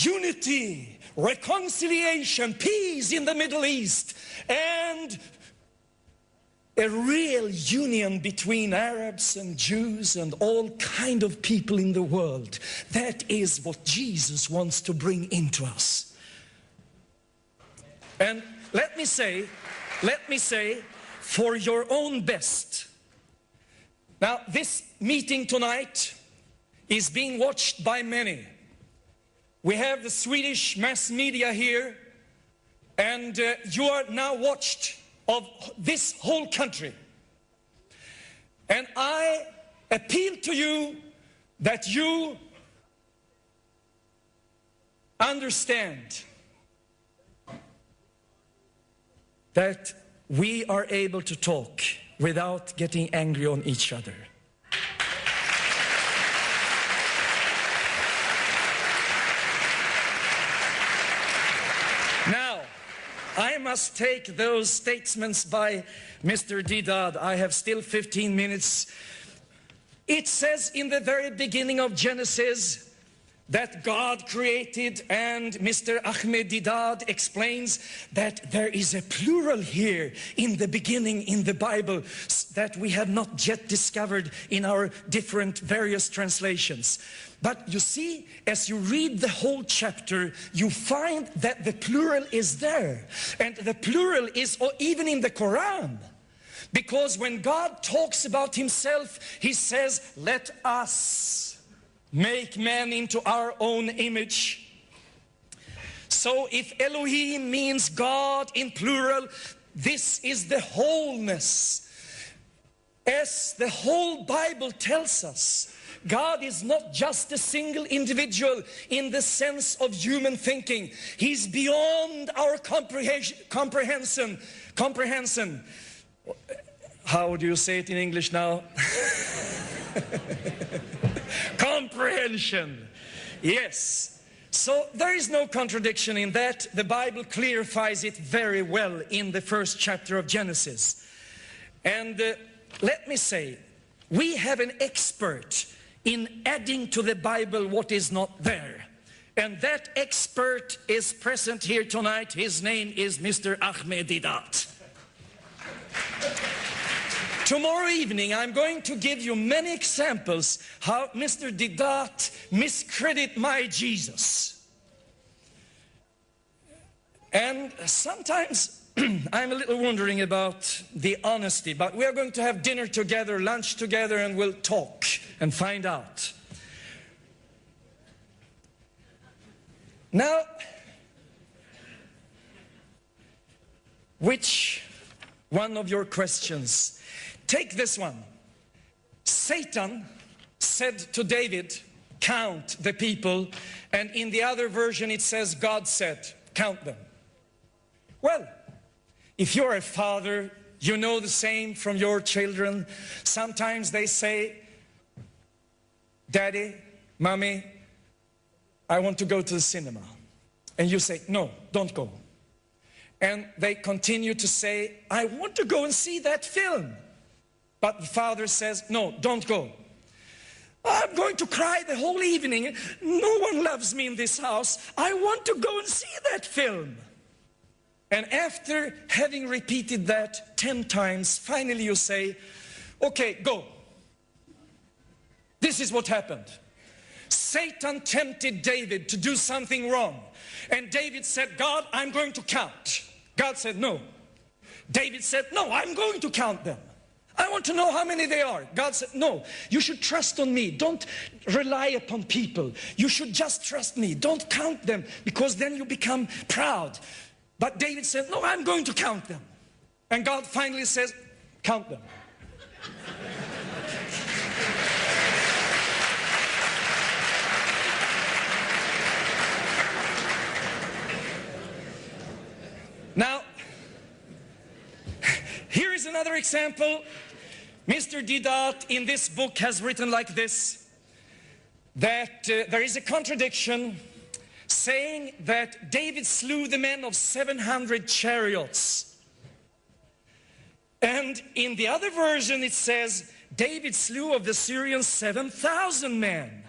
unity, reconciliation, peace in the Middle East, and a real union between Arabs and Jews and all kind of people in the world. That is what Jesus wants to bring into us. And let me say, for your own best. Now, this meeting tonight is being watched by many. We have the Swedish mass media here, and you are now watched of this whole country. And I appeal to you that you understand that we are able to talk without getting angry on each other. Now, I must take those statements by Mr. Deedat. I have still 15 minutes. It says in the very beginning of Genesis that God created, and Mr. Ahmed Deedat explains that there is a plural here in the beginning in the Bible that we have not yet discovered in our different various translations. But you see, as you read the whole chapter, you find that the plural is there. And the plural is even in the Quran. Because when God talks about himself, he says, let us make man into our own image. So if Elohim means God in plural, this is the wholeness. As the whole Bible tells us, God is not just a single individual in the sense of human thinking. He's beyond our comprehension. How do you say it in English now? Comprehension. Yes. So there is no contradiction in that. The Bible clarifies it very well in the first chapter of Genesis. And let me say, we have an expert in adding to the Bible what is not there. And that expert is present here tonight. His name is Mr. Ahmed Deedat. Tomorrow evening, I'm going to give you many examples how Mr. Deedat miscredit my Jesus. And sometimes I'm a little wondering about the honesty, but we are going to have dinner together, lunch together, and we'll talk and find out. Now, which one of your questions? Take this one. Satan said to David, count the people, and in the other version it says God said, count them. Well, if you're a father, you know the same from your children. Sometimes they say, Daddy, Mommy, I want to go to the cinema. And you say, no, don't go. And they continue to say, I want to go and see that film. But the father says, no, don't go. I'm going to cry the whole evening. No one loves me in this house. I want to go and see that film. And after having repeated that 10 times, finally you say, okay, go. This is what happened. Satan tempted David to do something wrong. And David said, God, I'm going to count. God said, no. David said, no, I'm going to count them. I want to know how many they are. God said, no, you should trust on me. Don't rely upon people. You should just trust me. Don't count them, because then you become proud. But David said, no, I'm going to count them. And God finally says, count them. Now, here is another example. Mr. Deedat in this book has written like this, that there is a contradiction saying that David slew the men of 700 chariots. And in the other version it says, David slew of the Syrians 7,000 men.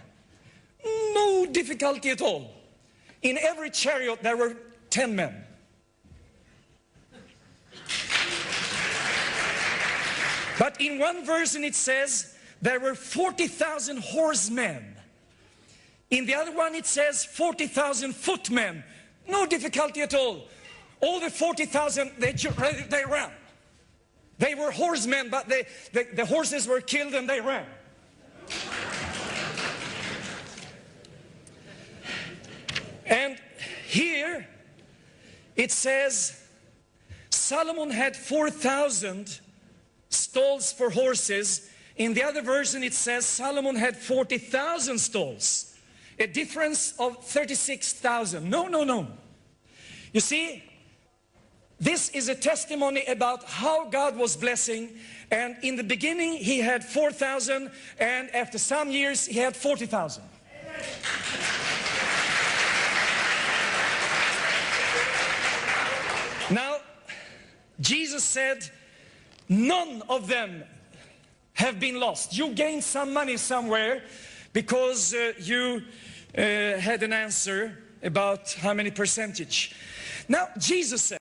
No difficulty at all. In every chariot there were 10 men. But in one version it says there were 40,000 horsemen. In the other one it says 40,000 footmen. No difficulty at all. All the 40,000, they ran. They were horsemen, but the horses were killed and they ran. And here it says Solomon had 4,000 stalls for horses. In the other version it says Solomon had 40,000 stalls. A difference of 36,000. No. You see, this is a testimony about how God was blessing. And in the beginning he had 4,000, and after some years he had 40,000. Now, Jesus said, none of them have been lost. You gained some money somewhere because you had an answer about how many percentage. Now, Jesus said,